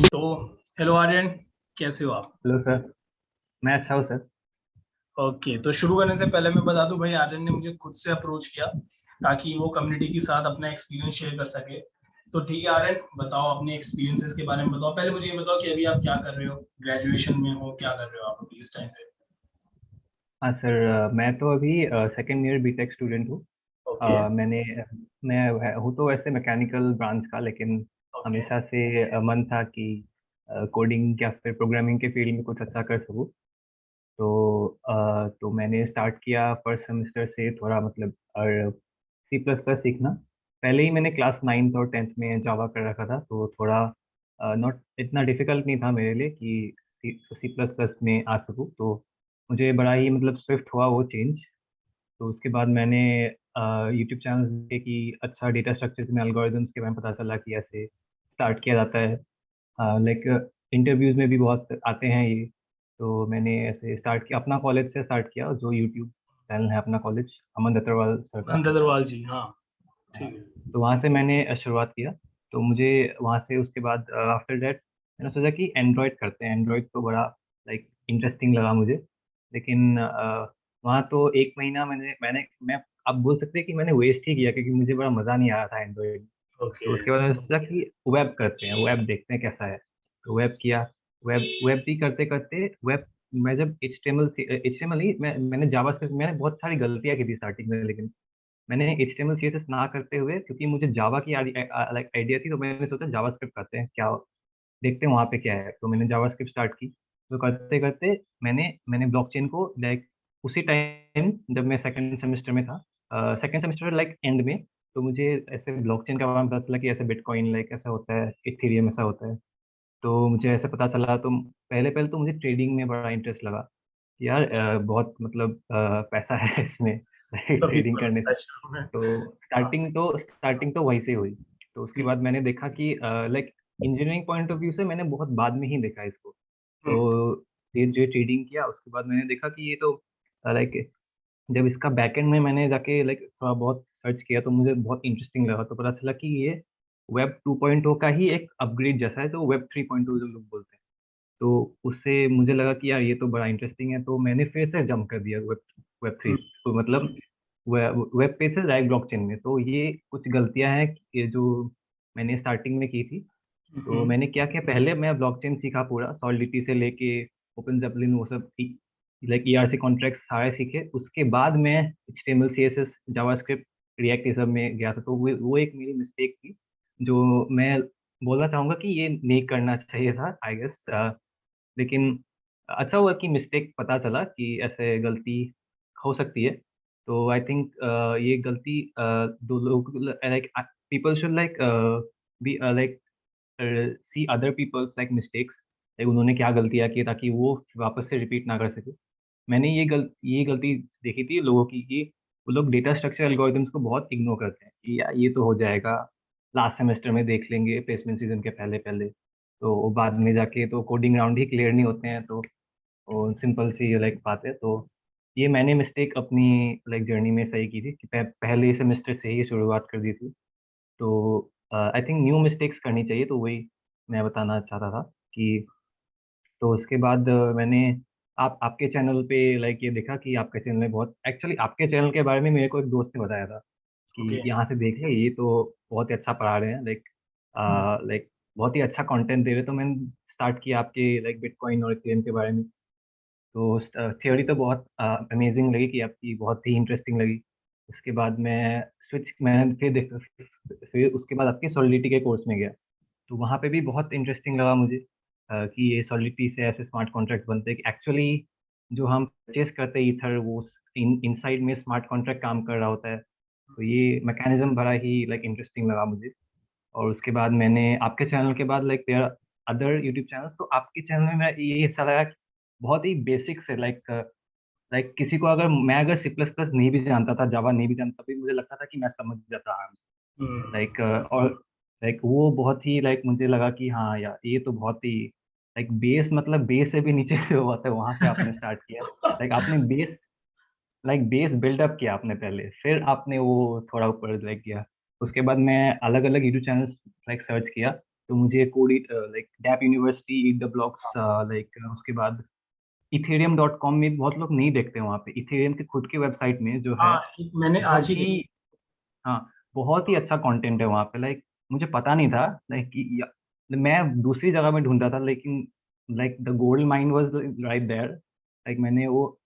तो हेलो आर्यन, कैसे हो आप? Hello sir. मैं अच्छा हूँ सर। ओके, तो शुरू करने से पहले मैं बता दूं भाई, आर्यन ने मुझे खुद से अप्रोच किया ताकि वो कम्युनिटी के साथ अपना एक्सपीरियंस शेयर कर सके। तो ठीक है आर्यन, बताओ अपने एक्सपीरियंसेस के बारे में बताओ। पहले मुझे ये बताओ कि अभी आप क्या कर रहे हो, ग्रेजुएशन में हो, क्या कर रहे हो आप अभी इस टाइम पे? हाँ सर, मैं तो अभी सेकेंड ईयर बीटेक स्टूडेंट हूँ। ओके। मैंने मैं हूँ तो वैसे मैकेनिकल ब्रांच का, लेकिन ओके। हमेशा से मन था कि कोडिंग या फिर प्रोग्रामिंग के फील्ड में कुछ अच्छा कर सकूँ। तो मैंने स्टार्ट किया फर्स्ट सेमेस्टर से थोड़ा मतलब और सी प्लस प्लस सीखना। पहले ही मैंने क्लास 9th और 10th में जावा कर रखा था, तो थोड़ा नॉट इतना डिफिकल्ट नहीं था मेरे लिए कि सी प्लस प्लस में आ सकूँ। तो मुझे बड़ा ही मतलब स्विफ्ट हुआ वो चेंज। तो उसके बाद मैंने यूट्यूब चैनल देखे कि अच्छा डेटा स्ट्रक्चर्स में एल्गोरिदम्स के बारे में पता चला कि ऐसे स्टार्ट किया जाता है। लाइक इंटरव्यूज में भी बहुत आते हैं ये। तो मैंने ऐसे स्टार्ट किया, अपना कॉलेज से स्टार्ट किया, जो यूट्यूब चैनल है अपना कॉलेज अमन दत्तरवाल सर का। नंद अग्रवाल जी, हाँ। हाँ, ठीक है। तो वहाँ से मैंने शुरुआत किया। तो मुझे वहाँ से उसके बाद आफ्टर दैट मैंने सोचा कि एंड्रॉयड करते हैं। एंड्रॉयड तो बड़ा लाइक इंटरेस्टिंग लगा मुझे। लेकिन वहाँ तो एक महीना मैं आप बोल सकते हैं कि मैंने वेस्ट ही किया, क्योंकि मुझे बड़ा मज़ा नहीं आ रहा था एंड्रॉयड। तो ओके। उसके बाद मैंने सोचा कि वेब करते हैं, वेब देखते हैं कैसा है। तो वेब किया। वेब वेब भी करते करते वेब, मैं जब एच टी एम एल ही मैंने जावास्क्रिप्ट, मैंने बहुत सारी गलतियां की थी स्टार्टिंग में। लेकिन मैंने H T M L C S S ना करते हुए, क्योंकि मुझे जावा की लाइक आइडिया थी, तो मैंने सोचा जावास्क्रिप्ट करते हैं, क्या देखते हैं वहाँ पे क्या है। तो मैंने जावास्क्रिप्ट स्टार्ट की। तो करते करते मैंने मैंने ब्लॉकचेन को लाइक उसी टाइम जब मैं सेकंड सेमेस्टर में था, सेकंड सेमेस्टर लाइक एंड में, तो मुझे ऐसे ब्लॉकचेन के बारे में पता चला कि ऐसे बिटकॉइन लाइक ऐसा होता है, इथेरियम ऐसा होता है। तो मुझे ऐसे पता चला। तो पहले पहले तो मुझे ट्रेडिंग में बड़ा इंटरेस्ट लगा। यार बहुत मतलब पैसा है इसमें सभी ट्रेडिंग को करने लगता से। है शुरू में। तो हाँ। स्टार्टिंग तो वहीं से हुई। तो उसके हम्म। बाद मैंने देखा कि like engineering point of view से मैंने बहुत बाद में ही देखा इसको। हम्म। तो ये जो ट्रेडिंग किया, उसके बाद मैंने देखा कि ये तो लाइक जब इसका बैकएंड में मैंने जाके लाइक थोड़ा बहुत सर्च किया, तो मुझे बहुत इंटरेस्टिंग लगा। तो पता चला कि ये वेब 2.0 का ही एक अपग्रेड जैसा है, तो वेब 3.0 जो लोग बोलते हैं। तो उससे मुझे लगा कि यार ये तो बड़ा इंटरेस्टिंग है, तो मैंने फिर से जंप कर दिया वेब वेब थ्री। हम्म। तो मतलब वेब पेज से डायरेक्ट ब्लॉकचेन में। तो ये कुछ गलतियां हैं कि जो मैंने स्टार्टिंग में की थी। तो हम्म। मैंने क्या किया, पहले मैं ब्लॉकचेन सीखा पूरा, सॉलिडिटी से लेके ओपन जेपलिन वो सब, लाइक ईआरसी कॉन्ट्रैक्ट्स सारे सीखे। उसके बाद मैं एचटीएमएल सीएसएस जावास्क्रिप्ट रिएक्ट ये सब में गया था। तो वो एक मेरी मिस्टेक थी, जो मैं बोलना चाहूंगा कि ये नहीं करना चाहिए था आई गेस। लेकिन अच्छा हुआ कि मिस्टेक पता चला कि ऐसे गलती हो सकती है। तो आई थिंक ये गलती दो लोग like people should like be like see other people's like mistakes, like उन्होंने क्या गलतियां की ताकि वो वापस से रिपीट ना कर सके। मैंने ये गलती देखी थी लोगों की कि वो लोग डेटा स्ट्रक्चर एल्गोरिदम्स को बहुत इग्नोर करते हैं कि यार ये तो हो जाएगा, लास्ट सेमेस्टर में देख लेंगे प्लेसमेंट सीजन के पहले पहले। तो वो बाद में जाके तो कोडिंग राउंड ही क्लियर नहीं होते हैं। तो सिंपल सी लाइक बात है। तो ये मैंने मिस्टेक अपनी लाइक जर्नी में सही की थी कि पहले सेमेस्टर से ही शुरुआत कर दी थी। तो आई थिंक न्यू मिस्टेक्स करनी चाहिए, तो वही मैं बताना चाहता था कि। तो उसके बाद मैंने आपके चैनल पे लाइक ये देखा कि आपके चैनल में बहुत, एक्चुअली आपके चैनल के बारे में मेरे को एक दोस्त ने बताया था कि ओके। यहाँ से देख ले, ये तो बहुत ही अच्छा पढ़ा रहे हैं, लाइक लाइक बहुत ही अच्छा कंटेंट दे रहे हैं। तो मैंने स्टार्ट किया आपके लाइक बिटकॉइन और इथेरियम के बारे में। तो थ्योरी तो बहुत अमेजिंग लगी कि आपकी, बहुत ही इंटरेस्टिंग लगी। उसके बाद मैंने फिर उसके बाद आपके सॉलिडिटी के कोर्स में गया। तो वहाँ पे भी बहुत इंटरेस्टिंग लगा मुझे कि ये सॉलिडिटी से ऐसे स्मार्ट कॉन्ट्रैक्ट बनते हैं कि एक्चुअली जो हम परचेस करते हैं ईथर, वो इनसाइड में स्मार्ट कॉन्ट्रैक्ट काम कर रहा होता है। तो ये मैकेनिज्म बड़ा ही लाइक इंटरेस्टिंग लगा मुझे। और उसके बाद मैंने आपके चैनल के बाद like their other YouTube channels, तो आपके चैनल में मैं ये हिस्सा लगा कि बहुत ही बेसिक से लाइक किसी को अगर मैं अगर सी प्लस प्लस नहीं भी जानता था, जावा नहीं भी जानता, भी मुझे लगता था कि मैं समझ जाता आराम से। हम्म। लाइक और लाइक वो बहुत ही लाइक मुझे लगा कि हाँ यार ये तो बहुत ही लाइक बेस, मतलब बेस से भी नीचे हुआ था, वहां से आपने स्टार्ट किया। लाइक आपने बेस बिल्डअप किया आपने पहले, फिर आपने वो थोड़ा ऊपर लाइक किया। उसके बाद मैं अलग अलग यूट्यूब चैनल्स लाइक सर्च किया। तो मुझे कोडी like dab University, Eat the Blocks, like उसके बाद ethereum.com में बहुत लोग नहीं देखते वहाँ पे। इथेरियम के खुद की वेबसाइट में जो है हाँ, मैंने आज बहुत ही ही, देखी। हाँ, बहुत ही अच्छा कंटेंट है वहाँ पे। लाइक मुझे पता नहीं था लाइक मैं दूसरी जगह में ढूंढ रहा था, लेकिन like the gold mine was right there. Like मैंने वो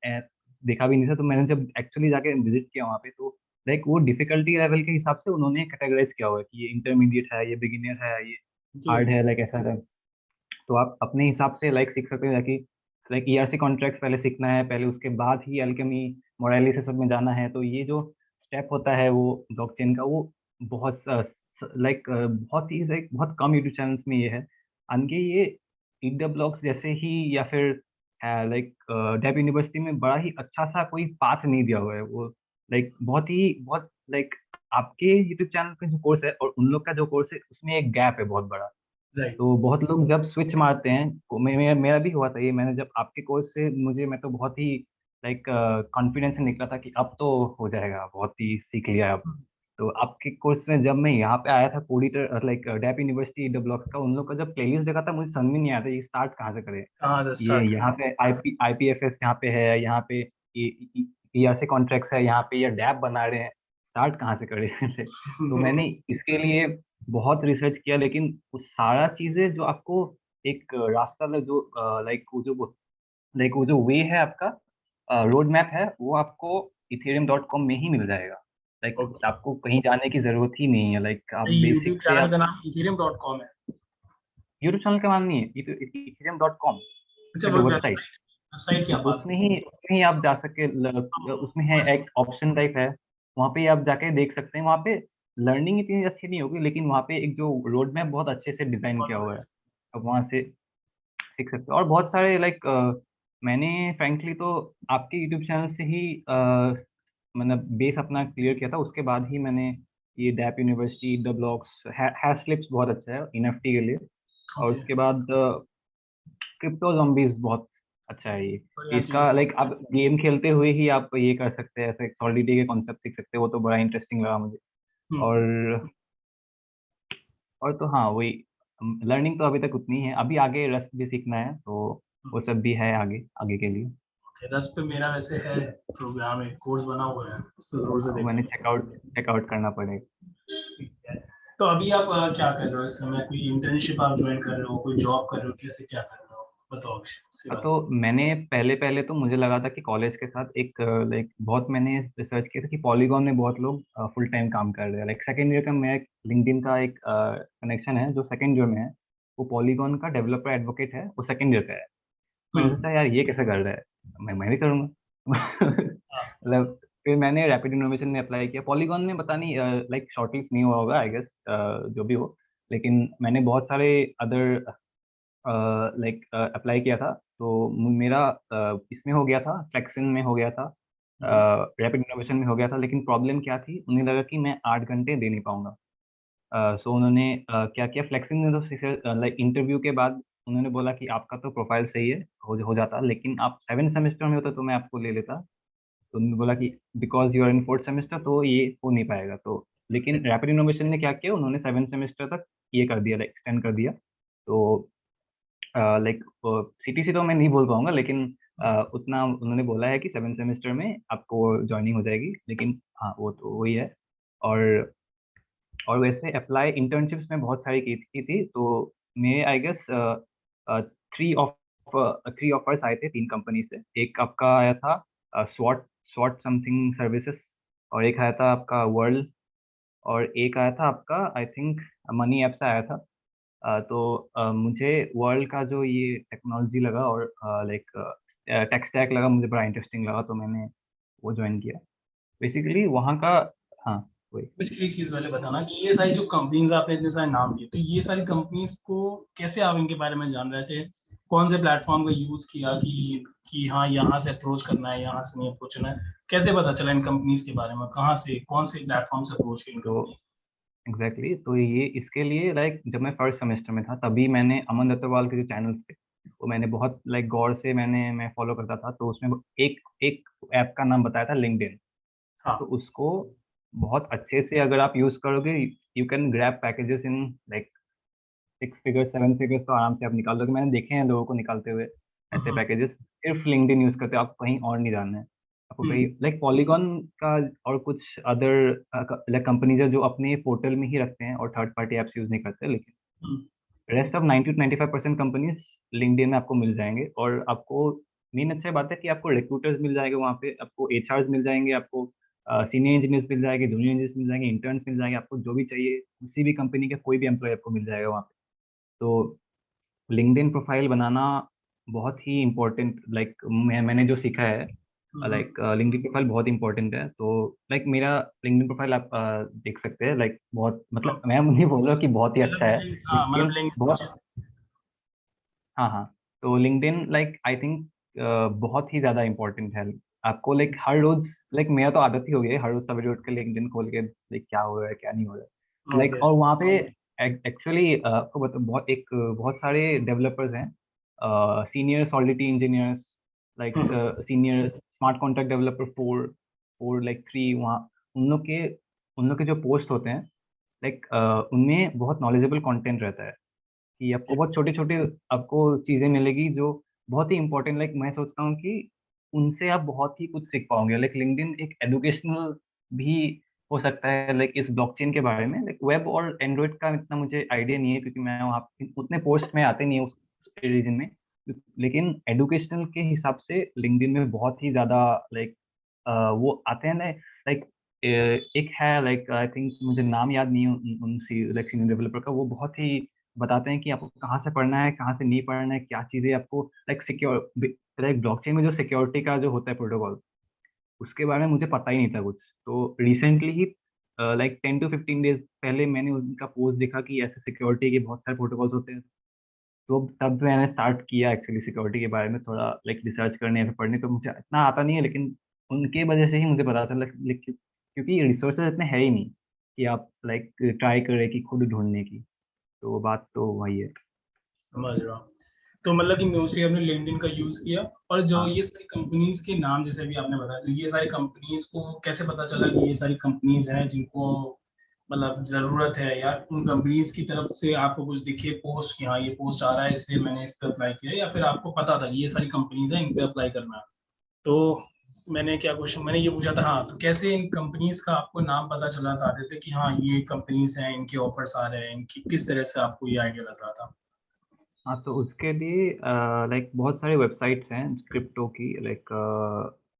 देखा भी नहीं था, तो मैंने जब एक्चुअली जाके विजिट किया वहाँ पे, तो लाइक वो डिफिकल्टी लेवल के हिसाब से उन्होंने कैटेगराइज किया हुआ है कि ये इंटरमीडिएट है, ये बिगिनर है, ये ओके। हार्ड है, लाइक ऐसा है। तो आप अपने हिसाब से लाइक सीख सकते हैं कि लाइक ईआरसी कॉन्ट्रैक्ट्स पहले सीखना है, पहले उसके बाद ही अल्केमी, मोरालिस सब में जाना है। तो ये जो स्टेप होता है वो ब्लॉकचेन का, वो बहुत लाइक बहुत ही लाइक बहुत कम यूट्यूब चैनल्स में ये है। अनके ये ईट द ब्लॉक्स जैसे ही, या फिर लाइक डेप यूनिवर्सिटी में बड़ा ही अच्छा सा कोई पाथ नहीं दिया हुआ है वो। लाइक बहुत लाइक आपके यूट्यूब चैनल का जो कोर्स है और उन लोग का जो कोर्स है, उसमें एक गैप है बहुत बड़ा। राइट। तो बहुत लोग जब स्विच मारते हैं, मेरा भी हुआ था ये। मैंने जब आपके कोर्स से, मैं तो बहुत ही लाइक कॉन्फिडेंस से निकला था कि अब तो हो जाएगा, बहुत ही सीख लिया अब। तो आपके कोर्स में जब मैं यहाँ पे आया था, कोडिटर like dab university the blocks का, उन लोग का जब प्लेलिस्ट देखा था, मुझे समझ में नहीं आया था ये स्टार्ट कहाँ से करें। कहाँ से ये स्टार्ट यहाँ करें? पे आईपीएफएस यहाँ पे है, यहाँ पे ईआरसी कॉन्ट्रैक्ट्स है, यहाँ पे ये डैप बना रहे हैं, स्टार्ट कहाँ से करें। तो मैंने इसके लिए बहुत रिसर्च किया, लेकिन वो सारा चीजें जो आपको एक रास्ता जो वो जो वे है आपका, रोड मैप है, वो आपको ethereum.com में ही मिल जाएगा। Like okay. आपको कहीं जाने की जरूरत ही नहीं है। लाइक आप यूट्यूब बेसिक से चैनल आप, का नाम ethereum.com है? यूट्यूब चैनल का नाम नहीं है, ये तो ethereum.com अच्छा, का वो जो वेबसाइट, वेबसाइट, वेबसाइट की आप बात कर उसमें ही आप जा सके रहे हो? उसमें है समझ एक ऑप्शन टाइप है, वहाँ पे आप जाके देख सकते हैं। वहाँ पे लर्निंग इतनी अच्छी नहीं होगी, लेकिन वहाँ पे एक जो रोड मैप बहुत अच्छे से डिजाइन किया हुआ है, गया। अब वहाँ से सीख सकते हो। और बहुत सारे लाइक मैंने फ्रैंकली तो आपके यूट्यूब चैनल से ही मतलब बेस अपना क्लियर किया था। उसके बाद ही मैंने ये डैप यूनिवर्सिटी, द ब्लॉक्स, हैशलिप्स बहुत अच्छा है एनएफटी के लिए। और ओके। उसके बाद क्रिप्टो zombies बहुत अच्छा है ये। बढ़िया चीज इसका है। लाइक आप गेम खेलते हुए ही आप ये कर सकते हैं, ऐसे सॉलिडिटी के कॉन्सेप्ट सीख सकते हैं। वो तो बड़ा इंटरेस्टिंग लगा मुझे। हम्म। और तो हाँ, वही लर्निंग तो अभी तक उतनी है, अभी आगे रस्ट भी सीखना है, तो वो सब भी है आगे आगे के लिए। ओके, रस पे मेरा वैसे है, प्रोग्राम एक कोर्स बना हुआ है, उससे जरूर से मैंने देखते चेकआउट करना पड़ेगा। हैं। ठीक है। तो अभी आप क्या कर रहे हो इस समय? कोई इंटर्नशिप आप ज्वाइन कर रहे हो, कोई जॉब कर रहे हो, कैसे क्या कर रहे हो? बताओ अक्षय, उसके बारे तो मैंने पहले पहले तो मुझे लगा था कि कॉलेज के साथ एक लाइक बहुत मैंने रिसर्च किया था कि पॉलीगॉन में बहुत लोग फुल टाइम काम कर रहे हैं। लाइक सेकेंड ईयर का मैं लिंक्डइन का एक कनेक्शन है जो सेकेंड ईयर में है, वो पॉलीगॉन का डेवलपर एडवोकेट है, वो सेकेंड ईयर का है। में। मैंने सोचा यार ये कैसे कर रहा है, मैं भी करूँगा। हाँ। मतलब फिर मैंने रैपिड इनोवेशन में अप्लाई किया। पॉलीगॉन में पता नहीं लाइक शॉर्टलिस्ट नहीं हुआ होगा आई गेस, जो भी हो। लेकिन मैंने बहुत सारे अदर लाइक अप्लाई किया था, तो मेरा इसमें हो गया था, फ्लेक्सिन में हो गया था, हम्म। रैपिड इनोवेशन में हो गया था। लेकिन प्रॉब्लम क्या थी, उन्हें लगा कि मैं 8 घंटे दे नहीं पाऊंगा। सो उन्होंने क्या किया, फ्लेक्सिंग में तो लाइक इंटरव्यू के बाद उन्होंने बोला कि आपका तो प्रोफाइल सही है, हो जाता, लेकिन आप 7 सेमेस्टर में होता तो मैं आपको ले लेता। तो उन्होंने बोला कि because you are in 4th semester तो ये हो नहीं पाएगा। तो लेकिन रैपिड इनोवेशन ने क्या किया, उन्होंने 7 सेमेस्टर तक ये कर दिया, लाइक एक्सटेंड कर दिया। तो लाइक सीटीसी तो मैं नहीं बोल पाऊंगा, लेकिन उतना उन्होंने बोला है कि 7 सेमेस्टर में आपको ज्वाइनिंग हो जाएगी। लेकिन हाँ, वो तो वही है। और वैसे अप्लाई इंटर्नशिप्स में बहुत सारी की थी। तो मैं I guess three of three offers आए थे 3 कंपनी से। एक आपका आया था स्वॉट स्वॉट समथिंग सर्विसेज, और एक आया था आपका वर्ल्ड, और एक आया था आपका आई थिंक मनी ऐप से आया था। तो मुझे वर्ल्ड का जो ये टेक्नोलॉजी लगा और लाइक टेक स्टैक लगा, मुझे बड़ा इंटरेस्टिंग लगा, तो मैंने वो ज्वाइन किया बेसिकली वहाँ का। हाँ, वही। मुझे एक चीज पहले बताना कि ये सारी जो कंपनीज आपने इतने सारे नाम लिए, तो ये सारी कंपनीज को कैसे आप इनके बारे में जान रहे थे? कौन से प्लेटफॉर्म का यूज किया कि हाँ यहाँ से अप्रोच करना है, यहाँ से नहीं अप्रोच करना है? कैसे पता चला इन कंपनीज के बारे में? कहाँ से, कौन से प्लेटफॉर्म से अप्रोच की इन तो कंपनी? तो ये इसके लिए लाइक जब मैं 1st सेमेस्टर में था, तभी मैंने अमन दत्तवाल के जो चैनल्स थे, वो मैंने बहुत लाइक गौर से मैं फॉलो करता था। तो उसमें एक एक ऐप का नाम बताया था, लिंक्डइन। तो हाँ। उसको बहुत अच्छे से अगर आप यूज करोगे, you can grab packages in like 6 figures 7 figures तो आराम से आप निकाल दोगे। मैंने देखे हैं लोगों को निकालते हुए ऐसे हम्म, पैकेजेस। सिर्फ लिंक्डइन यूज करते हो, आपको कहीं और नहीं जाना है। आपको कहीं हम्म, लाइक पॉलीगॉन का और कुछ अदर लाइक कंपनीज है जो अपने पोर्टल में ही रखते हैं और थर्ड पार्टी एप्स यूज नहीं करते, लेकिन hmm, rest of 90 to 95% companies LinkedIn में आपको मिल जाएंगे। और आपको मेन अच्छा बात है कि आपको रिक्रूटर्स मिल जाएंगे वहाँ पे, आपको एचआरस मिल जाएंगे, आपको सीनियर इंजीनियर्स मिल जाएंगे, जूनियर इंजीनियर्स मिल जाएंगे, इंटर्न्स मिल जाएंगे, आपको जो भी चाहिए किसी भी कंपनी का कोई भी एम्प्लॉय आपको मिल जाएगा वहाँ पे। तो लिंक्डइन प्रोफाइल बनाना बहुत ही इम्पोर्टेंट, लाइक मैंने जो सीखा है, हम्म। लाइक लिंक्डइन प्रोफाइल बहुत इंपॉर्टेंट है। तो लाइक मेरा लिंक्डइन प्रोफाइल आप देख सकते हैं, लाइक बहुत, मतलब मैं नहीं बोल रहा कि बहुत ही अच्छा मतलब है, लिंक, हाँ मतलब लेकिन लिंक अच्छे बहुत, से। हाँ हाँ। तो लिंक्डइन लाइक आई थिंक बहुत ही ज़्यादा इम्पोर्टेंट है। आपको लाइक हर रोज, लाइक मेरा तो आदत ही हो गई है हर रोज सवेरे उठ के लिंक्डइन खोल के लाइक क्या हो रहा है क्या नहीं हो रहा है, लाइक। ओके। और वहाँ पे एक्चुअली आपको बता, बहुत सारे डेवलपर्स हैं, senior solidity engineers, like senior smart contract developer 4 4 like 3 वहाँ। उन लोग के जो पोस्ट होते हैं, लाइक उनमें बहुत नॉलेजेबल कंटेंट रहता है कि आपको बहुत छोटी छोटी आपको चीजें मिलेगी जो बहुत ही इंपॉर्टेंट, लाइक मैं सोचता हूँ कि उनसे आप बहुत ही कुछ सीख पाओगे। लाइक लिंक्डइन एक एजुकेशनल भी हो सकता है, लाइक इस ब्लॉकचेन के बारे में। लाइक वेब और एंड्रॉइड का इतना मुझे आइडिया नहीं है क्योंकि मैं वहाँ उतने पोस्ट में आते नहीं है उस रीजन में, लेकिन एडुकेशनल के हिसाब से लिंक्डइन में बहुत ही ज्यादा लाइक वो आते हैं ना, लाइक एक है, लाइक आई थिंक मुझे नाम याद नहीं है उन लाइक सीनियर डेवलपर का, वो बहुत ही बताते हैं कि आपको कहाँ से पढ़ना है कहाँ से नहीं पढ़ना है, क्या चीज़ें आपको लाइक सिक्योर, लाइक ब्लॉकचेन में जो सिक्योरिटी का जो होता है प्रोटोकॉल, उसके बारे में मुझे पता ही नहीं था कुछ। तो recently he like 10 to 15 days पहले मैंने उनका पोस्ट देखा कि ऐसे सिक्योरिटी के बहुत सारे प्रोटोकॉल्स होते हैं। तो तब मैंने स्टार्ट किया एक्चुअली सिक्योरिटी के बारे में थोड़ा लाइक रिसर्च करने या फिर पढ़ने। तो मुझे इतना आता नहीं है, लेकिन उनके वजह से ही मुझे पता चला क्योंकि रिसोर्सेज इतने है ही नहीं कि आप लाइक ट्राई करें कि खुद ढूंढने की। तो बात तो वही है। समझ रहा हूँ। तो मतलब कि मोस्टली आपने लिंक्डइन का यूज किया, और जो हाँ ये सारी कंपनीज के नाम जैसे भी आपने बताया, तो ये सारी कंपनीज को कैसे पता चला कि ये सारी कंपनीज हैं जिनको मतलब जरूरत है, या उन कंपनीज की तरफ से आपको कुछ दिखे पोस्ट कि हाँ ये पोस्ट आ रहा है इसलिए मैंने इस पर अप्लाई किया, या फिर आपको पता था कि ये सारी कंपनीज हैं इन पे अप्लाई करना है? तो मैंने क्या क्वेश्चन मैंने ये पूछा था, हाँ तो कैसे इन कंपनीज का आपको नाम पता चला था आते थे कि हाँ ये कंपनीज हैं, इनके ऑफर्स आ रहे हैं, इनकी किस तरह से आपको ये आइडिया लग रहा था? हाँ। तो उसके लिए लाइक बहुत सारे वेबसाइट्स हैं क्रिप्टो की, लाइक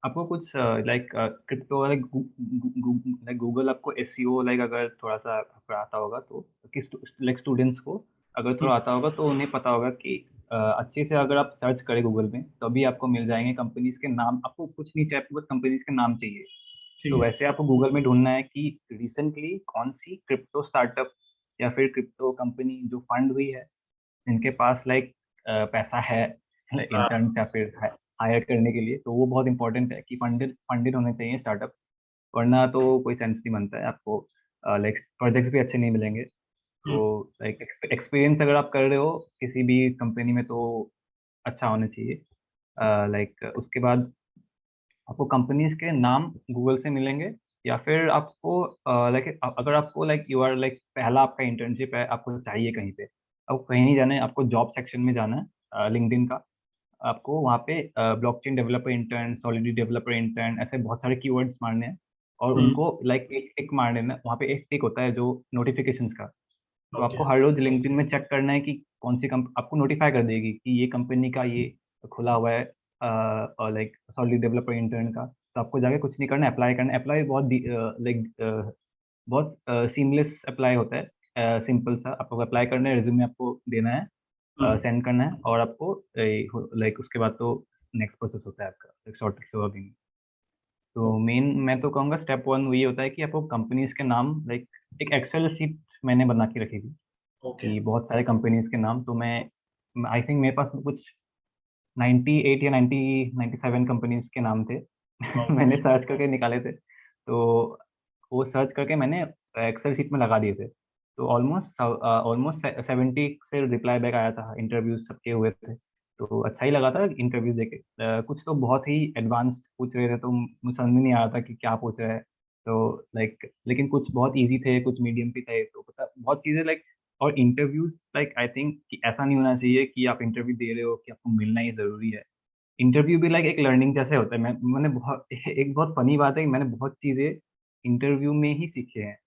आपको कुछ like crypto like like Google आपको एसईओ, लाइक अगर थोड़ा सा आपको आता होगा तो किस लाइक स्टूडेंट्स को अगर थोड़ा आता होगा तो उन्हें पता होगा कि अच्छे से अगर आप सर्च करें गूगल में तो अभी आपको मिल जाएंगे कंपनीज के नाम। आपको कुछ नहीं चाहिए, आपको बस कंपनीज के नाम चाहिए। ठीक तो है। वैसे आपको गूगल में ढूंढना है कि रिसेंटली कौन सी क्रिप्टो स्टार्टअप या फिर क्रिप्टो कंपनी जो फंड हुई है, इनके पास लाइक पैसा है हाँ। इंटर्न्स या फिर हायर करने के लिए। तो वो बहुत इंपॉर्टेंट है कि फंडेड फंडेड होने चाहिए स्टार्टअप, वरना तो कोई सेंस नहीं बनता है आपको, लाइक प्रोजेक्ट्स भी अच्छे नहीं मिलेंगे। तो हम्म, लाइक एक्सपीरियंस अगर आप कर रहे हो किसी भी कंपनी में तो अच्छा होना चाहिए। लाइक उसके बाद आपको कंपनीज के नाम गूगल से मिलेंगे, या फिर आपको लाइक अगर आपको लाइक यू आर लाइक पहला आपका इंटर्नशिप है, आपको चाहिए कहीं पे, आपको कहीं नहीं जाना है, आपको जॉब सेक्शन में जाना है लिंक्डइन का। आपको वहाँ पे blockchain developer intern, solidity developer intern, ऐसे बहुत सारे कीवर्ड्स मारने हैं और हम्म। उनको लाइक एक टिक मार देना है। वहाँ पे एक टिक होता है जो नोटिफिकेशंस का। तो ओके। आपको हर रोज लिंक्डइन में चेक करना है कि कौन सी आपको नोटिफाई कर देगी कि ये कंपनी का ये खुला हुआ है और लाइक सॉलिड डेवलपर इंटर्न का। तो आपको जाके कुछ नहीं करना, अप्लाई करना। अप्लाई बहुत लाइक बहुत सीमलेस अप्लाई होता है, सिंपल सा। आपको अप्लाई करना है, रिज्यूमे आपको देना है, हम्म, सेंड करना है, और आपको लाइक उसके बाद तो नेक्स्ट प्रोसेस होता है आपका शॉर्ट वर्किंग। तो मेन मैं तो कहूँगा स्टेप वन वही होता है कि आपको कंपनीज के नाम, लाइक एक एक्सेल शीट मैंने बना के रखी थी ओके। कि बहुत सारे कंपनीज के नाम। तो मैं आई थिंक मेरे पास कुछ 98 या 97 कंपनीज के नाम थे मैंने ओके। सर्च करके निकाले थे। तो वो सर्च करके मैंने एक्सेल शीट में लगा दिए थे। तो ऑलमोस्ट 70 से रिप्लाई बैक आया था, इंटरव्यूज सबके हुए थे। तो अच्छा ही लगा था इंटरव्यू देके। कुछ तो बहुत ही एडवांस पूछ रहे थे तो मुझे समझ में नहीं आ रहा था कि क्या पूछ रहा है। तो लाइक लेकिन कुछ बहुत इजी थे, कुछ मीडियम भी थे। तो पता बहुत चीज़ें लाइक और इंटरव्यूज लाइक आई थिंक कि ऐसा नहीं होना चाहिए कि आप इंटरव्यू दे रहे हो कि आपको मिलना ही जरूरी है। इंटरव्यू भी लाइक एक लर्निंग जैसे होता है। मैंने बहुत एक बहुत फनी बात है कि मैंने बहुत चीजें इंटरव्यू में ही सीखे हैं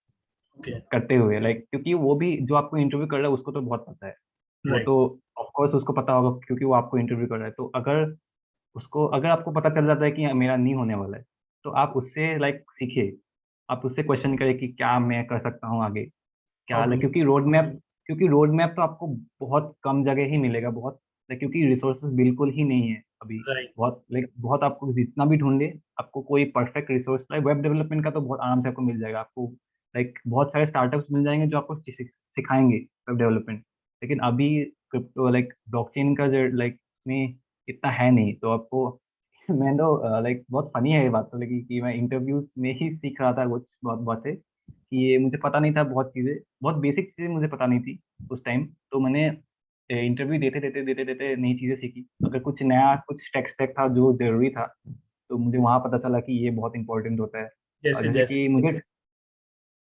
ओके। करते हुए, लाइक क्योंकि वो भी जो आपको इंटरव्यू कर रहा है उसको तो बहुत पता है। वो राइट। तो ऑफ कोर्स उसको पता होगा क्योंकि वो आपको इंटरव्यू कर रहा है। तो अगर आपको पता चल जाता है कि मेरा नहीं होने वाला है, तो आप उससे लाइक सीखिए। आप उससे क्वेश्चन करें कि क्या मैं कर सकता हूँ आगे, क्या हाल है, क्योंकि रोड मैप तो आपको बहुत कम जगह ही मिलेगा, बहुत क्योंकि रिसोर्सेज बिल्कुल ही नहीं है अभी। राइट। बहुत आपको जितना भी ढूंढे, आपको कोई perfect resource like web development का तो बहुत आराम से आपको मिल जाएगा। आपको लाइक बहुत सारे स्टार्टअप्स मिल जाएंगे जो आपको सिखाएंगे वेब डेवलपमेंट। लेकिन अभी क्रिप्टो लाइक ब्लॉकचेन का जो लाइक में इतना है नहीं, तो आपको मैं तो लाइक बहुत फनी है ये बात तो, लेकिन कि मैं इंटरव्यूज में ही सीख रहा था कुछ बहुत बातें कि ये मुझे पता नहीं था। बहुत चीज़ें, बहुत बेसिक चीज़ें मुझे पता नहीं थी उस टाइम। तो मैंने इंटरव्यू देते देते नई चीज़ें सीखी। अगर कुछ नया कुछ टेक स्टैक था जो जरूरी था, तो मुझे वहाँ पता चला कि ये बहुत इंपॉर्टेंट होता है। जैसे जैसे जैसे। कि मुझे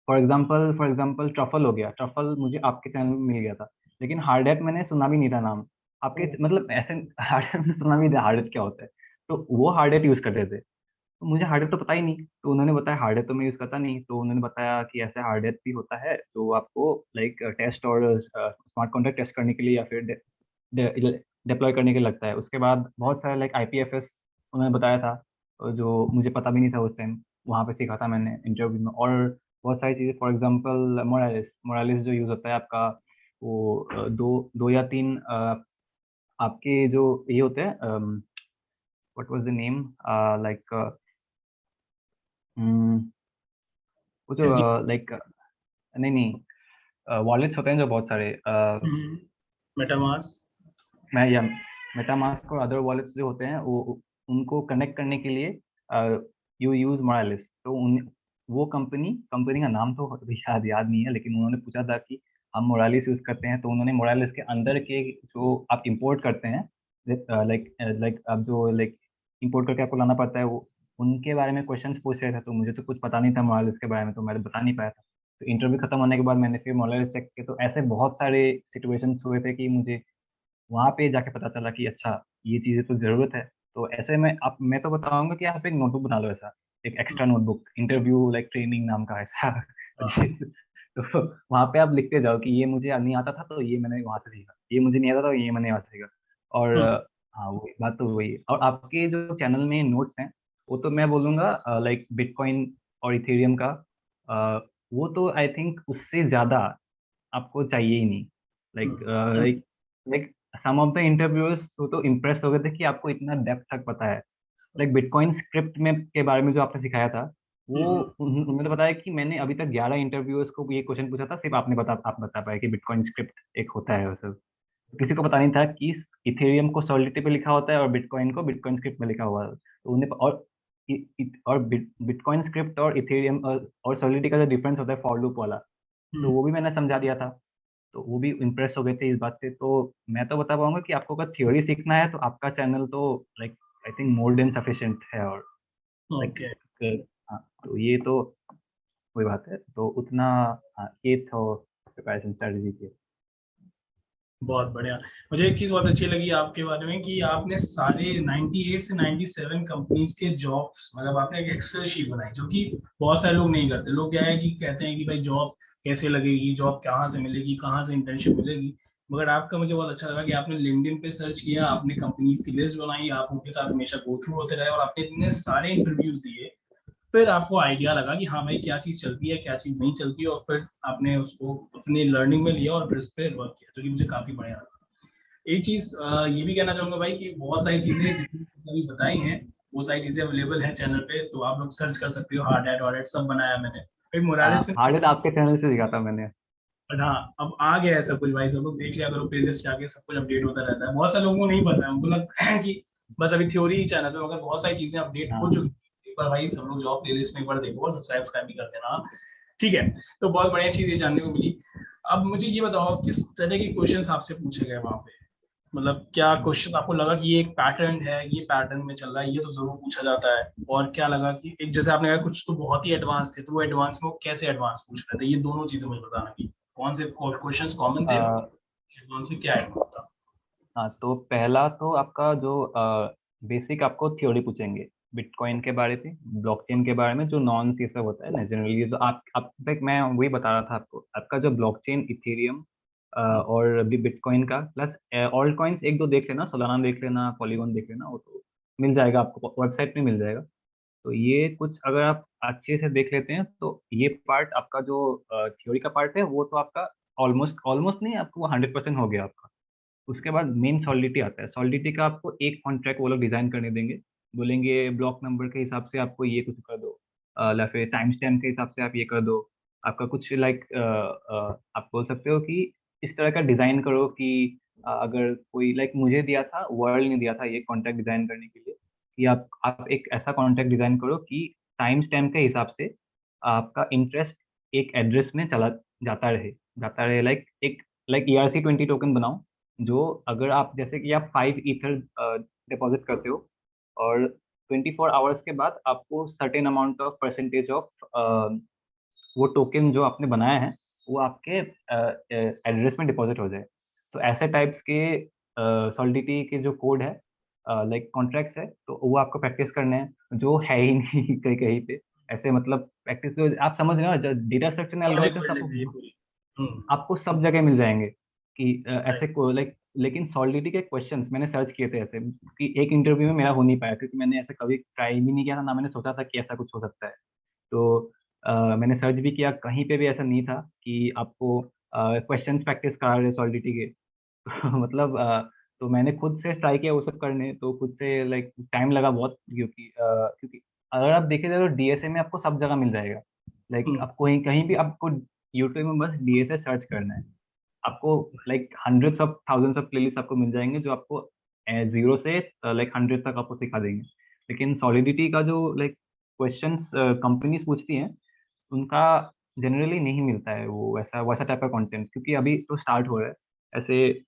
फॉर एग्जाम्पल ट्रफल हो गया। ट्रफल मुझे आपके चैनल में मिल गया था, लेकिन हार्ड हैट मैंने सुना भी नहीं था नाम। आपके मतलब ऐसे हार्ड हैट में सुना भी था हार्ड हैट क्या होता है। तो वो हार्ड हैट यूज करते थे, तो मुझे हार्ड हैट तो पता ही नहीं। तो उन्होंने बताया हार्ड हैट तो मैं यूज करता नहीं, तो उन्होंने बताया कि ऐसे हार्ड हैट भी होता है जो आपको लाइक टेस्ट और स्मार्ट कॉन्ट्रैक्ट टेस्ट करने के लिए या फिर डिप्लॉय करने के लिए लगता है। उसके बाद बहुत सारे लाइक आईपीएफएस उन्होंने बताया था, जो मुझे पता भी नहीं था उस टाइम। वहाँ पे सीखा था मैंने इंटरव्यू में। और बहुत सारी चीज़ें, फॉर एग्जांपल मोरालिस मोरालिस जो यूज़ होता है आपका, वो दो दो या तीन आपके जो ये होते हैं, what was the name, like वो जो एसडी। लाइक नहीं नहीं, वॉलेट्स होते हैं जो बहुत सारे, मेटामास। मैं या मेटामास्क और अदर वॉलेट्स जो होते हैं वो उनको कनेक्ट करने के लिए यू यूज मोरालिस। तो उन वो कंपनी का नाम तो अभी शायद याद नहीं है, लेकिन उन्होंने पूछा था कि हम मोरालिस यूज करते हैं, तो उन्होंने मोरालिस के अंदर के जो आप इंपोर्ट करते हैं, लाइक लाइक आप जो लाइक इंपोर्ट करके आपको लाना पड़ता है, वो उनके बारे में क्वेश्चंस पूछ रहे थे। तो मुझे तो कुछ पता नहीं था मोरालिस के बारे में, तो मैं बता नहीं पाया था। तो इंटरव्यू खत्म होने के बाद मैंने फिर मोरालिस चेक किया, तो ऐसे बहुत सारे सिचुएशंस हुए थे कि मुझे वहां पे जाके पता चला कि अच्छा ये चीजें तो जरूरत है। तो ऐसे में आप मैं तो बताऊंगा कि आप एक नोटबुक बना लो, ऐसा एक extra notebook, interview like training नाम का ऐसा तो वहां पे आप लिखते जाओ कि ये मुझे नहीं आता था तो ये मैंने वहां से सीखा, ये मुझे नहीं आता था तो ये मैंने वहां से सीखा। और हाँ वो बात तो वही। और आपके जो चैनल में नोट्स हैं, वो तो मैं बोलूंगा लाइक बिटकॉइन और इथेरियम का, वो तो आई थिंक उससे ज्यादा आपको चाहिए ही नहीं। Like like some of the interviewers तो इम्प्रेस हो गए थे कि आपको इतना डेप्थ तक पता है। लाइक बिटकॉइन स्क्रिप्ट में के बारे में जो आपने सिखाया था, वो उन्होंने बताया कि मैंने अभी तक 11 इंटरव्यूअर्स को ये क्वेश्चन पूछा था, सिर्फ आप बता पाए कि बिटकॉइन स्क्रिप्ट एक होता है वो सब। किसी को पता नहीं था कि इथेरियम को सॉलिडिटी पे लिखा होता है और बिटकॉइन को बिटकॉइन स्क्रिप्ट में लिखा हुआ है। तो उन्हें और बिटकॉइन स्क्रिप्ट और इथेरियम और सॉलिडिटी का जो डिफरेंस होता है फॉर लूप वाला, तो वो भी मैंने समझा दिया था। तो वो भी इम्प्रेस हो गए थे इस बात से। तो मैं तो बता पाऊंगा कि आपको अगर थ्योरी सीखना है तो आपका चैनल तो like I think more than sufficient है। और लाइक ओके। हाँ, तो ये तो कोई बात है, तो उतना हाँ, ये था प्रिपरेशन स्ट्रेटजी की। बहुत बढ़िया। मुझे एक चीज बहुत अच्छी लगी आपके बारे में कि आपने सारे 98 से 97 कंपनीज के जॉब्स, मतलब आपने एक एक्सेल शीट बनाई, जो कि बहुत सारे लोग नहीं करते। लोग क्या है कि कहते हैं कि भाई जॉब कैसे लगेगी, जॉब कहाँ से मिलेगी, कहाँ से इंटर्नशिप मिलेगी। मगर आपका मुझे बहुत अच्छा लगा कि आपने लिंक्डइन पे सर्च किया, आपने कंपनीज की लिस्ट बनाई, आप उनके साथ हमेशा गो थ्रू होते रहे और आपने इतने सारे इंटरव्यूज दिए। फिर आपको आइडिया लगा कि हाँ भाई क्या चीज चलती है, क्या चीज नहीं चलती है, और फिर आपने उसको अपनी लर्निंग में लिया और फिर उस पर वर्क किया, जो कि मुझे काफी बढ़िया लगा। एक चीज ये भी कहना चाहूंगा भाई कि बहुत सारी चीजें जितनी अभी बताई हैं, वो सारी चीजें अवेलेबल हैं चैनल पे, तो आप लोग सर्च कर सकते हो। हार्ड एट वार्ड एट सब बनाया मैंने फिर हाँ, मोरालिस में। हार्ड आपके चैनल से सीखा था मैंने। बट हाँ, अब आ गया है सब कुछ भाई, सब लोग देख लिया करो, प्लेलिस्ट जाके सब कुछ अपडेट होता रहता है। बहुत सारे लोगों को नहीं पता है, उनको लगता है कि बस अभी थ्योरी ही चैनल पे, मगर बहुत सारी चीजें अपडेट हो चुकी हाँ है। एक बार भाई सब लोग जाओ प्लेलिस्ट में एक बार देखो और सब्सक्राइब भी कर देना। ठीक है। तो बहुत बढ़िया चीज ये जानने को मिली। अब मुझे ये बताओ किस तरह के क्वेश्चन आपसे पूछे गए वहां पे, मतलब क्या क्वेश्चन आपको लगा कि ये एक पैटर्न है, ये पैटर्न में चल रहा है, ये तो जरूर पूछा जाता है, और क्या लगा कि एक जैसे आपने कहा कुछ तो बहुत ही एडवांस थे, तो वो एडवांस में वो कैसे एडवांस पूछ रहे थे, ये दोनों चीजें मुझे बताना की। कौन से क्वेश्चंस कॉमन थे, एडवांस में क्या एडवांस था? हाँ, तो पहला तो आपका जो बेसिक आपको थ्योरी पूछेंगे बिटकॉइन के बारे में, ब्लॉकचेन के बारे में, जो नॉन ये सब होता है ना जनरली। तो आप तक मैं वही बता रहा था आपको, आपका जो ब्लॉकचेन, इथेरियम और अभी बिटकॉइन का प्लस ऑल्ट कॉइन्स एक दो देख लेना, सोलाना देख लेना, पॉलीगॉन देख लेना, वो तो मिल जाएगा आपको, वेबसाइट में मिल जाएगा। तो ये कुछ अगर आप अच्छे से देख लेते हैं तो ये पार्ट आपका जो थ्योरी का पार्ट है वो तो आपका ऑलमोस्ट ऑलमोस्ट नहीं, आपको 100% हो गया आपका। उसके बाद मेन सॉलिडिटी आता है। सॉलिडिटी का आपको एक कॉन्ट्रैक्ट वो लोग डिजाइन करने देंगे, बोलेंगे ब्लॉक नंबर के हिसाब से आपको ये कुछ कर दो, या फिर टाइम स्टैम्प के हिसाब से आप ये कर दो। आपका कुछ लाइक आप बोल सकते हो कि इस तरह का डिजाइन करो कि अगर कोई लाइक मुझे दिया था, वर्ल्ड ने दिया था ये कॉन्ट्रैक्ट डिजाइन करने के लिए, कि आप एक ऐसा कॉन्ट्रैक्ट डिजाइन करो कि टाइम स्टैम्प के हिसाब से आपका इंटरेस्ट एक एड्रेस में चला जाता रहे लाइक ERC20 टोकन बनाओ, जो अगर आप जैसे कि आप 5 ईथर डिपॉजिट करते हो और 24 आवर्स के बाद आपको certain amount of percentage of वो टोकन जो आपने बनाया है वो आपके एड्रेस में डिपॉजिट हो जाए। तो ऐसे टाइप्स के सॉलिडिटी के जो कोड है, लाइक कॉन्ट्रैक्ट्स है, तो वो आपको प्रैक्टिस करने हैं, जो है ही नहीं कहीं कहीं पे ऐसे, मतलब प्रैक्टिस जो आप समझ रहे हो, data structure logic algorithms building है ये आपको पूरी। आपको सब जगह मिल जाएंगे कि ऐसे राइट। को लाइक। लेकिन सॉलिडिटी के क्वेश्चंस मैंने सर्च किए थे ऐसे, कि एक इंटरव्यू में मेरा हो नहीं पाया, क्योंकि मैंने ऐसा कभी ट्राई भी नहीं किया था, ना मैंने सोचा था कि ऐसा कुछ हो सकता है। तो मैंने सर्च भी किया, कहीं पे भी ऐसा नहीं था कि आपको क्वेश्चंस प्रैक्टिस करा रहे सॉलिडिटी के। मतलब तो मैंने खुद से ट्राई किया वो सब करने, तो खुद से लाइक टाइम लगा बहुत, क्योंकि अगर आप देखे जाए तो डीएसए में आपको सब जगह मिल जाएगा। लाइक आपको कहीं कहीं भी आपको यूट्यूब में बस डीएसए सर्च करना है, आपको like hundreds of thousands of playlist आपको मिल जाएंगे, जो आपको जीरो से लाइक 100 तक आपको सिखा देंगे। लेकिन सॉलिडिटी का जो लाइक क्वेश्चंस कंपनीज पूछती हैं, उनका जनरली नहीं मिलता है वो वैसा वैसा टाइप का कंटेंट, क्योंकि अभी तो स्टार्ट हो रहा है ऐसे,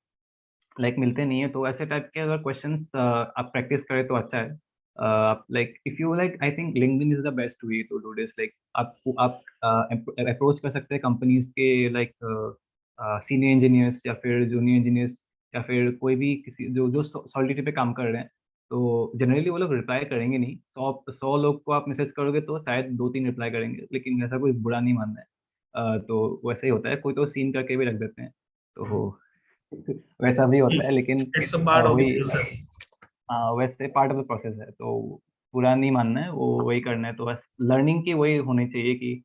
लाइक मिलते नहीं है। तो ऐसे टाइप के अगर क्वेश्चंस आप प्रैक्टिस करें तो अच्छा है। आप like if you like, I think LinkedIn is the best way to do this. Like आप अप्रोच कर सकते हैं कंपनीज के, लाइक सीनियर इंजीनियर्स या फिर जूनियर इंजीनियर्स, या फिर कोई भी किसी जो जो सॉलिडिटी पे काम कर रहे हैं। तो जनरली वो लोग रिप्लाई करेंगे नहीं, 100 लोग को आप मैसेज करोगे तो शायद 2-3 रिप्लाई करेंगे, लेकिन ऐसा कोई बुरा नहीं मानना है। तो वैसे ही होता है, कोई तो सीन करके भी रख देते हैं, तो वैसा भी होता है, लेकिन it's a part of the वही प्रोसेस। वैसे पार्ट ऑफ द प्रोसेस है, तो पूरा नहीं मानना है, वो वही करना है। तो बस लर्निंग की वही होनी चाहिए कि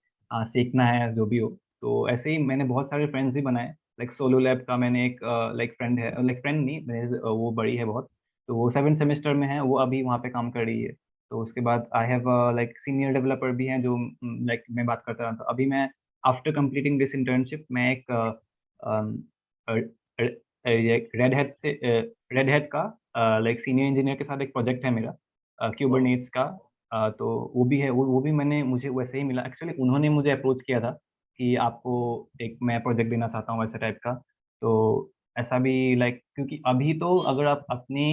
सीखना है जो भी हो। तो ऐसे ही मैंने बहुत सारे फ्रेंड्स भी बनाए, लाइक सोलो लैब का मैंने एक लाइक फ्रेंड है, लाइक फ्रेंड नहीं वो बड़ी है बहुत, तो वो 7 सेमेस्टर में है, वो अभी वहाँ पे काम कर रही है। तो उसके बाद I have like senior developer भी हैं जो लाइक मैं बात करता रहा, तो अभी मैं आफ्टर कंप्लीटिंग दिस इंटर्नशिप मैं एक रेड हैट से रेड हैट का लाइक सीनियर इंजीनियर के साथ एक प्रोजेक्ट है मेरा, क्यूबरनेट्स का। तो वो भी है, वो भी मैंने मुझे वैसे ही मिला एक्चुअली, उन्होंने मुझे अप्रोच किया था कि आपको एक मैं प्रोजेक्ट देना चाहता हूँ वैसे टाइप का। तो ऐसा भी लाइक, क्योंकि अभी तो अगर आप अपने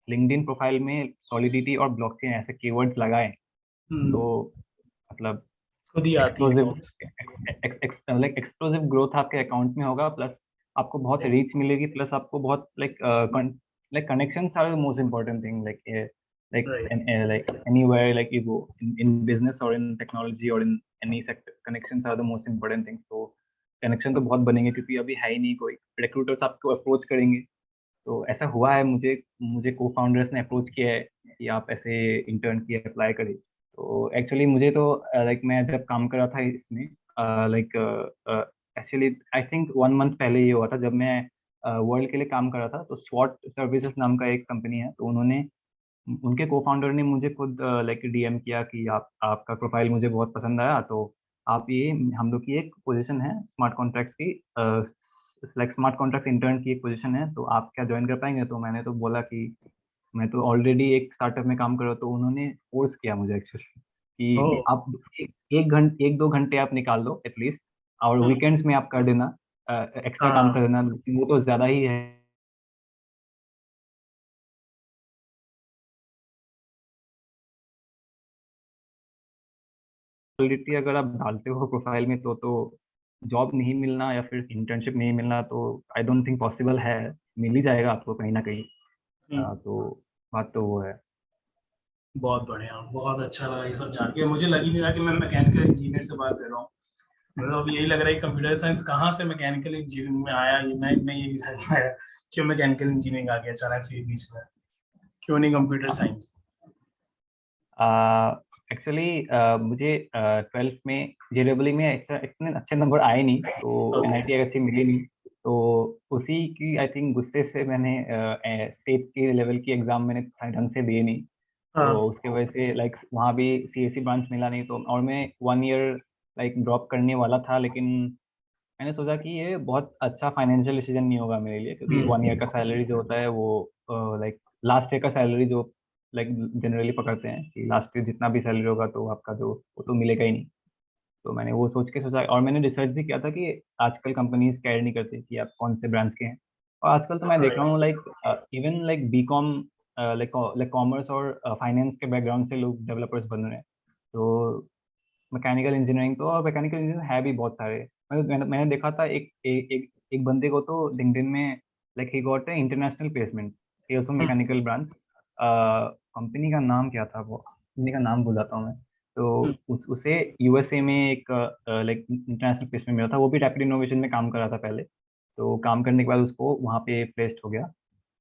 लिंक्डइन प्रोफाइल में सॉलिडिटी और ब्लॉकचेन ऐसे कीवर्ड्स लगाएं, तो मतलब खुद ही आती है एक्सप्लोसिव वो। लाइक एक्सप्लोसिव ग्रोथ आपके अकाउंट में होगा, प्लस आपको बहुत रीच मिलेगी, प्लस आपको बहुत like connections are the most important thing, like right. like anywhere like you go in business or in technology or in any sector, connections are the most important things। तो connection तो बहुत बनेंगे, क्योंकि अभी है ही नहीं कोई, रिक्रूटर्स आपको अप्रोच करेंगे। तो ऐसा हुआ है, मुझे मुझे को फाउंडर्स ने अप्रोच किया है कि आप ऐसे इंटर्न की अप्लाई करें। तो एक्चुअली मुझे तो लाइक मैं जब काम कर रहा था इसमें, like actually I think 1 month पहले ये हुआ था, जब मैं वर्ल्ड के लिए काम कर रहा था। तो स्वॉट सर्विसेज नाम का एक कंपनी है, तो उन्होंने उनके को फाउंडर ने मुझे खुद लाइक डीएम किया कि आप आपका प्रोफाइल मुझे बहुत पसंद आया, तो आप ये हम लोग की एक पोजीशन है स्मार्ट कॉन्ट्रैक्ट्स की, लाइक स्मार्ट कॉन्ट्रैक्ट्स इंटर्न की एक पोजीशन है, तो आप क्या ज्वाइन कर पाएंगे? तो मैंने तो बोला कि मैं तो ऑलरेडी एक स्टार्टअप में काम कर रहा हूँ। तो उन्होंने फोर्स किया मुझे एक्चुअली ओ। कि आप एक दो घंटे आप निकाल लो एटलीस्ट, और वीकेंड्स में आप कर देना, एक्स्ट्रा काम कर हाँ। देना, वो तो ज़्यादा ही है। क्वालिटी अगर आप डालते हो प्रोफाइल में तो जॉब नहीं मिलना या फिर इंटर्नशिप नहीं मिलना तो आई डोंट थिंक पॉसिबल है, मिल ही जाएगा आपको कहीं ना कहीं। तो बात तो वो है। बहुत बढ़िया, बहुत अच्छा लगा ये सब जान के। मुझे लग ही नहीं रहा कि मैं मैकेनिकल इंजीनियर से बात कर रहा हूँ। मतलब अब यही लग रहा है कि कंप्यूटर साइंस कहाँ से मैकेनिकल इंजीनियरिंग में आया, ये मैं ये नहीं समझ पाया। क्यों मैकेनिकल इंजीनियरिंग आ गया अचानक से ये बीच में, क्यों नहीं कंप्यूटर साइंस? एक्चुअली मुझे 12th में JEE में इतने अच्छे नंबर आए नहीं, तो ओके। NIT अच्छी मिली नहीं। तो उसी की आई थिंक गुस्से से मैंने स्टेट के लेवल की एग्ज़ाम मैंने ढंग से दिए नहीं। तो हाँ। उसके वजह से लाइक वहाँ भी CSE ब्रांच मिला नहीं, तो और मैं 1 ईयर लाइक ड्रॉप करने वाला था, लेकिन मैंने सोचा कि ये बहुत अच्छा फाइनेंशियल डिसीजन नहीं होगा मेरे लिए, क्योंकि 1 ईयर का सैलरी जो होता है वो लाइक लास्ट ईयर का सैलरी जो लाइक जनरली पकड़ते हैं कि लास्ट ईयर जितना भी सैलरी होगा तो आपका जो वो तो मिलेगा ही नहीं। तो मैंने वो सोच के सोचा, और मैंने रिसर्च भी किया था कि आजकल कंपनीज केयर नहीं करती कि आप कौन से ब्रांच के हैं। और आजकल तो मैं देख रहा हूँ like even like BCom like commerce और फाइनेंस के बैकग्राउंड से लोग डेवलपर्स बन रहे हैं। तो मैकेनिकल इंजीनियरिंग तो, और मैकेनिकल इंजीनियर है भी बहुत सारे। मैंने देखा था एक बंदे को तो लिंक्डइन में लाइक ही गॉट है इंटरनेशनल प्लेसमेंट, ही आल्सो मैकेनिकल ब्रांच। कंपनी का नाम क्या था, वो कंपनी का नाम भूल जाता हूँ मैं। तो उसे USA में एक लाइक इंटरनेशनल प्लेसमेंट मिला था, वो भी रैपिड इनोवेशन में काम कर रहा था पहले। तो काम करने के बाद उसको वहाँ पे प्लेस्ड हो गया।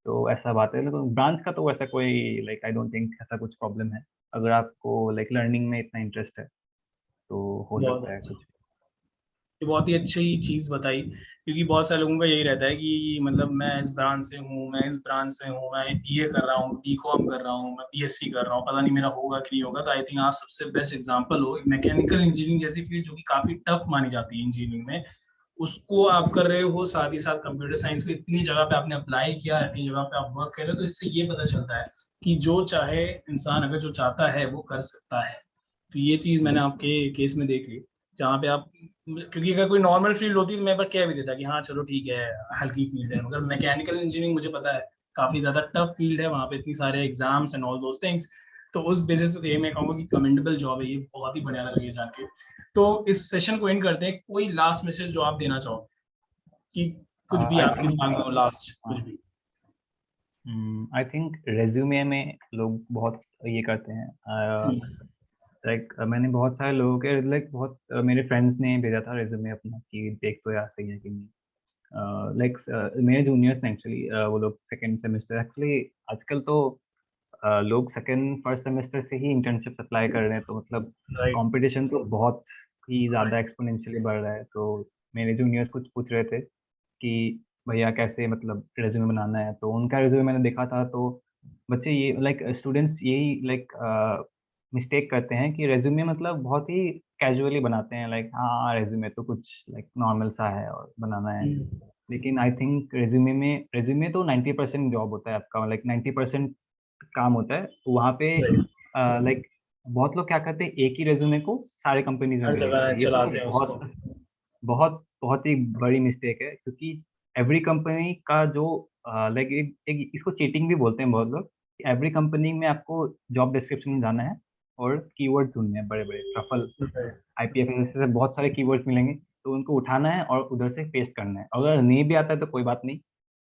तो ऐसा बात है, तो ब्रांच का तो वैसा कोई लाइक आई डोंट थिंक ऐसा कुछ प्रॉब्लम है, अगर आपको लाइक लर्निंग में इतना इंटरेस्ट है तो हो बहुत सकता है अच्छा, कुछ। ये बहुत ही अच्छी चीज बताई। क्योंकि बहुत सारे लोगों का यही रहता है कि मतलब मैं इस ब्रांच से हूँ, मैं इस ब्रांच से हूँ, मैं BA कर रहा हूँ, BCom कर रहा हूँ, मैं BSc कर रहा हूँ, पता नहीं मेरा होगा कि नहीं होगा। तो आई थिंक आप सबसे बेस्ट एग्जांपल हो। मैकेनिकल इंजीनियरिंग जैसी फील्ड जो कि काफी टफ मानी जाती है इंजीनियरिंग में, उसको आप कर रहे हो। साथ ही साथ कंप्यूटर साइंस को इतनी जगह पे आपने अप्लाई किया, इतनी जगह पे आप वर्क कर रहे हो, तो इससे ये पता चलता है कि जो चाहे इंसान अगर जो चाहता है वो कर सकता है। तो ये चीज मैंने आपके केस में देख ली, जहाँ पे आप, क्योंकि अगर कोई नॉर्मल फील्ड होती तो मैं पर कह भी देता कि हाँ चलो ठीक है हल्की फील्ड है, मगर मैकेनिकल इंजीनियरिंग मुझे पता है काफी ज्यादा टफ फील्ड है, वहाँ पे इतनी सारे exams and all those things. तो उस बेसिस पे ये मैं कहूँगा कि कमेंडेबल जॉब है ये, बहुत ही बढ़िया लगा ये जान के। तो इस सेशन को एंड करते हैं, कोई लास्ट मैसेज जो आप देना चाहो, कि कुछ भी आई आपके थिंक दिमाग में हो, लास्ट कुछ भी। आई थिंक रेज्यूमे में लोग बहुत ये करते हैं, लाइक मैंने बहुत सारे लोगों के लाइक बहुत मेरे फ्रेंड्स ने भेजा था रेज्यूमे अपना कि देख तो यार सही है कि नहीं। लाइक मेरे जूनियर्स ने एक्चुअली वो लोग सेकेंड सेमेस्टर एक्चुअली आजकल तो लोग सेकेंड फर्स्ट सेमेस्टर से ही इंटर्नशिप अप्लाई कर रहे हैं, तो मतलब राइट। कंपटीशन तो बहुत ही ज़्यादा एक्सपोनेंशियली बढ़ रहा है। तो मेरे जूनियर्स कुछ पूछ रहे थे कि भैया कैसे मतलब रेज्यूमे बनाना है, तो उनका रेज्यूमे मैंने देखा था। तो बच्चे ये लाइक स्टूडेंट्स यही लाइक मिस्टेक करते हैं कि रेज्यूमे मतलब बहुत ही कैजुअली बनाते हैं, लाइक हाँ रेज्यूमे तो कुछ लाइक नॉर्मल सा है और बनाना है। लेकिन आई थिंक रेज्यूमे तो 90% जॉब होता है आपका, लाइक 90% काम होता है वहाँ पे। लाइक बहुत लोग क्या करते हैं, एक ही रेज्यूमे को सारे कंपनीज में हर भेज देते जगह हैं, ये तो चलाते हैं उसको। बहुत बहुत बहुत ही बड़ी मिस्टेक है, क्योंकि एवरी कंपनी का जो लाइक एक इसको चीटिंग भी बोलते हैं बहुत लोग। एवरी कंपनी में आपको जॉब डिस्क्रिप्शन में जाना है और कीवर्ड ढूंढने हैं, बड़े बड़े ट्रफल IPFS से बहुत सारे कीवर्ड्स मिलेंगे, तो उनको उठाना है और उधर से पेस्ट करना है। अगर नहीं भी आता है तो कोई बात नहीं,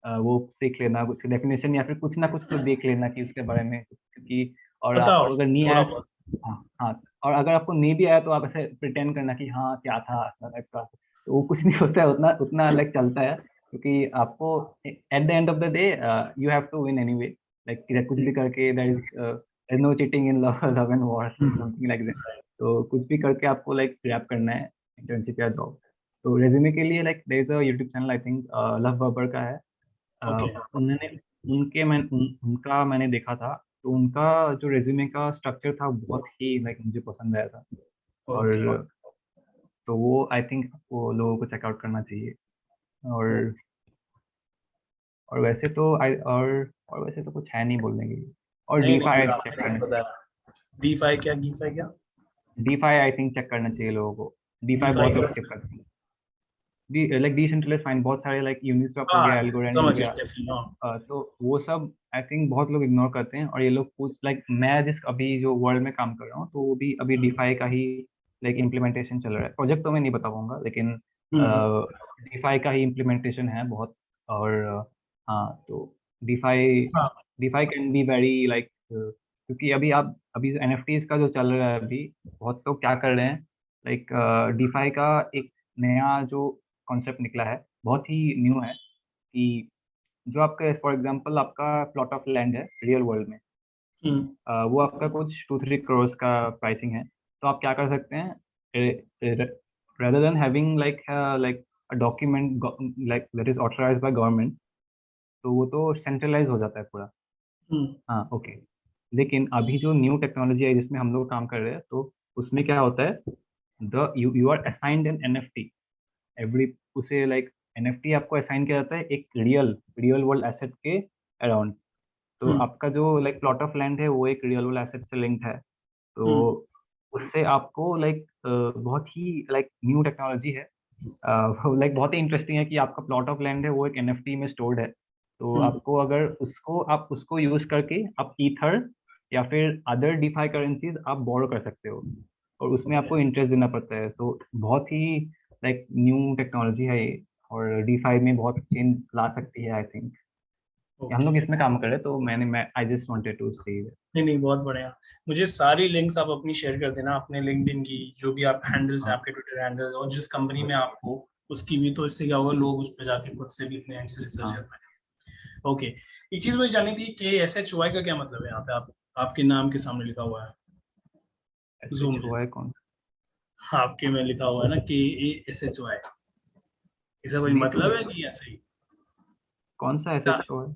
वो सीख लेना कुछ डेफिनेशन या फिर कुछ ना कुछ तो देख लेना कि उसके बारे में, क्योंकि और पता हो आपको अगर नहीं थोड़ा आया। बहुत। हाँ हाँ, और अगर आपको नहीं भी आया तो आप ऐसे प्रिटेंड करना कि हाँ क्या था ऐसा टाइप का, तो वो कुछ नहीं होता है, उतना उतना लाइक चलता है, क्योंकि आपको at the end of the day you have to win anyway. Like कुछ भी करके there is no cheating in love love and war something like that. तो कुछ भी करके आपको लाइक क्रैप करना है इंटर्नशिप या जॉब। तो रेज्यूमे के लिए like there is a YouTube channel I think Love Babbar का है। ओके। उन्होंने उनका मैंने देखा था, तो उनका जो रेज्यूमे का स्ट्रक्चर था बहुत ही लाइक मुझे पसंद आया था। ओके। और तो वो आई थिंक वो लोगों को चेकआउट करना चाहिए। और और वैसे तो और वैसे तो कुछ है नहीं बोलने के लिए। और नहीं डी नहीं, फाई चेक आपने करना बताया। डी फाई क्या? DeFi I think check करना चाहिए लोगों को। डी डी फाई फाई बहुत क्या लोग होता स्किप है? करते हैं। डी लाइक डिसेंट्रलाइज फाइन बहुत सारे लाइक यूनिस्वैप हो हाँ, गया, एल्गोरेंड हो समझ गया गया। डेफिनेटली, हाँ। तो वो सब आई थिंक बहुत लोग इग्नोर करते हैं, और ये लोग कुछ लाइक मैं जिस अभी जो वर्ल्ड में काम कर रहा हूँ तो वो भी अभी डीफाई का ही लाइक इम्प्लीमेंटेशन चल रहा है। प्रोजेक्ट तो मैं नहीं बता पाऊंगा, लेकिन हम्म। डीफाई का ही इम्प्लीमेंटेशन है बहुत। और हाँ, तो डीफाई हाँ। DeFi can be very like, क्योंकि अभी एनएफटीज का जो चल रहा है अभी, बहुत लोग क्या कर रहे हैं, लाइक डीफाई का एक नया जो कॉन्सेप्ट निकला है, बहुत ही न्यू है, कि जो आपका फॉर एग्जांपल आपका प्लॉट ऑफ लैंड है रियल वर्ल्ड में, हम्म। वो आपका कुछ 2-3 करोड़ का प्राइसिंग है, तो आप क्या कर सकते हैं, rather than having like a document like that is authorized by government, तो वो तो सेंट्रलाइज हो जाता है पूरा। हम्म। हाँ, ओके। लेकिन अभी जो न्यू टेक्नोलॉजी है जिसमें हम लोग काम कर रहे हैं, तो उसमें क्या होता है, the you you are assigned an NFT every, उसे लाइक एनएफटी आपको असाइन किया जाता है एक रियल वर्ल्ड एसेट के अराउंड। तो हम्म। आपका जो लाइक प्लॉट ऑफ लैंड है वो एक रियल वर्ल्ड एसेट से लिंक्ड है। तो हम्म। उससे आपको लाइक बहुत ही लाइक न्यू टेक्नोलॉजी है, लाइक बहुत ही इंटरेस्टिंग है कि आपका प्लॉट ऑफ लैंड है वो एक एनएफटी में स्टोर्ड है। तो हम्म। आपको अगर आप उसको यूज करके आप ईथर या फिर अदर डिफाई करेंसीज आप बोरो कर सकते हो, और उसमें ओके। आपको इंटरेस्ट देना पड़ता है। तो बहुत ही लाइक न्यू टेक्नोलॉजी है ये, और डीफाई में बहुत चेंज ला सकती है आई थिंक। हम ओके। लोग इसमें काम कर रहे हैं, तो मैं आई जस्ट वांटेड टू से। नहीं नहीं, बहुत बढ़िया। मुझे सारी लिंक्स आप अपनी शेयर कर देना, अपने लिंक्डइन की जो भी आप हैंडल्स हैं, हाँ आपके ट्विटर हैंडल्स, और जिस कंपनी में आप हो उसकी भी, तो इससे क्या होगा, लोग उस पर जाके खुद से भी अपने एंड से रिसर्च कर हाँ, पाएंगे। ओके। एक चीज मुझे जाननी थी, KSHY का क्या मतलब है यहाँ पे, आप आपके नाम के सामने लिखा हुआ है एस जूम एच में। ओ है कौन? हाँ, आपके में लिखा हुआ है ना KASHY, इसका कोई नहीं तो मतलब है कि ऐसे ही? कौन सा एस अच्छा। एच ओ है?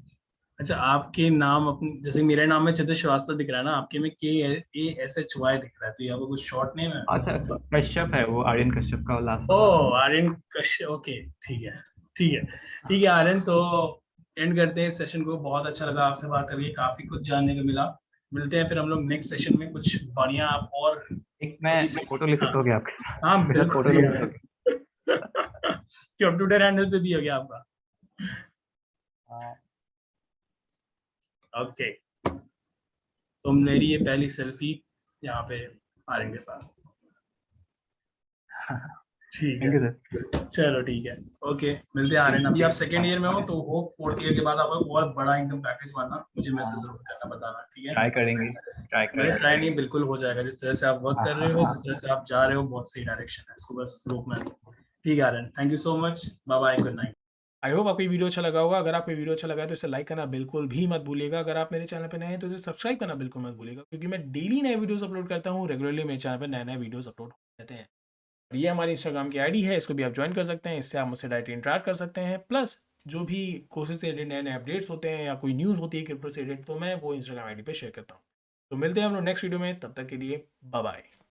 अच्छा, आपके नाम अपने, जैसे मेरे नाम में चित्र श्रीवास्तव दिख रहा है ना, आपके में KASHY दिख रहा है, तो यहाँ पर कुछ शॉर्ट नेम है? अच्छा, कश्यप है वो, आर्यन कश्यप का लास्ट ओ, नाम है। आर्यन कश्यप, ओके। ठीक है। ठीक है। ठीक है आर्यन, तो एंड करते हैं इस सेशन को। बहुत अच्छा लगा आपसे बात करके, काफी कुछ जानने को मिला। मिलते हैं फिर हम लोग नेक्स्ट सेशन में कुछ बढ़िया आप और एक मैं थोड़ी सी। फोटो ले हाँ। सकता हूँ क्या आपके? हाँ मेरे साथ फोटो बिल्कुल ले यार। सकते हो क्यों, ट्विटर हैंडल पे भी हो गया आपका? क्या? ओके। तो मेरी ये पहली सेल्फी यहाँ पे आर्यन के साथ। ठीक थैंक यू है। सर। चलो ठीक है। ओके, मिलते हैं आर्यन। अभी आप सेकेंड ईयर में हो, हाँ तो होप फोर्थ ईयर के बाद आप और बड़ा एकदम पैकेज बनना, मुझे मैसेज हाँ, जरूर करना, बताना, ठीक है? ट्राई करेंगे, ट्राई नहीं, करेंगे। ट्राई नहीं, बिल्कुल हो जाएगा। जिस तरह से आप वर्क हाँ कर हाँ रहे हो, जिस हाँ तरह से आप जा रहे हो, बहुत सही डायरेक्शन है, इसको बस रोकना नहीं। ठीक है Aryan, thank you so much, bye bye, good night. I hope आपको ये वीडियो अच्छा लगा होगा। अगर आपको ये वीडियो अच्छा लगा है तो इसे लाइक करना बिल्कुल भी मत भूलिएगा। अगर आप मेरे चैनल पर नए हैं तो इसे सब्सक्राइब करना बिल्कुल मत भूलिएगा, क्योंकि मैं डेली नए वीडियोस अपलोड करता हूँ। रेगुलरली मेरे चैनल पर नए नए वीडियोस अपलोड रहते हैं। ये हमारी इंस्टाग्राम की आईडी है, इसको भी आप ज्वाइन कर सकते हैं। इससे आप मुझसे डायरेक्टली इंटरेक्ट कर सकते हैं। प्लस जो भी कोर्सेज से रिलेटेड नए नए अपडेट्स होते हैं या कोई न्यूज़ होती है क्रिप्टो से रिलेटेड, तो मैं वो इंस्टाग्राम आईडी पे शेयर करता हूँ। तो मिलते हैं हम लोग नेक्स्ट वीडियो में, तब तक के लिए बाय बाय।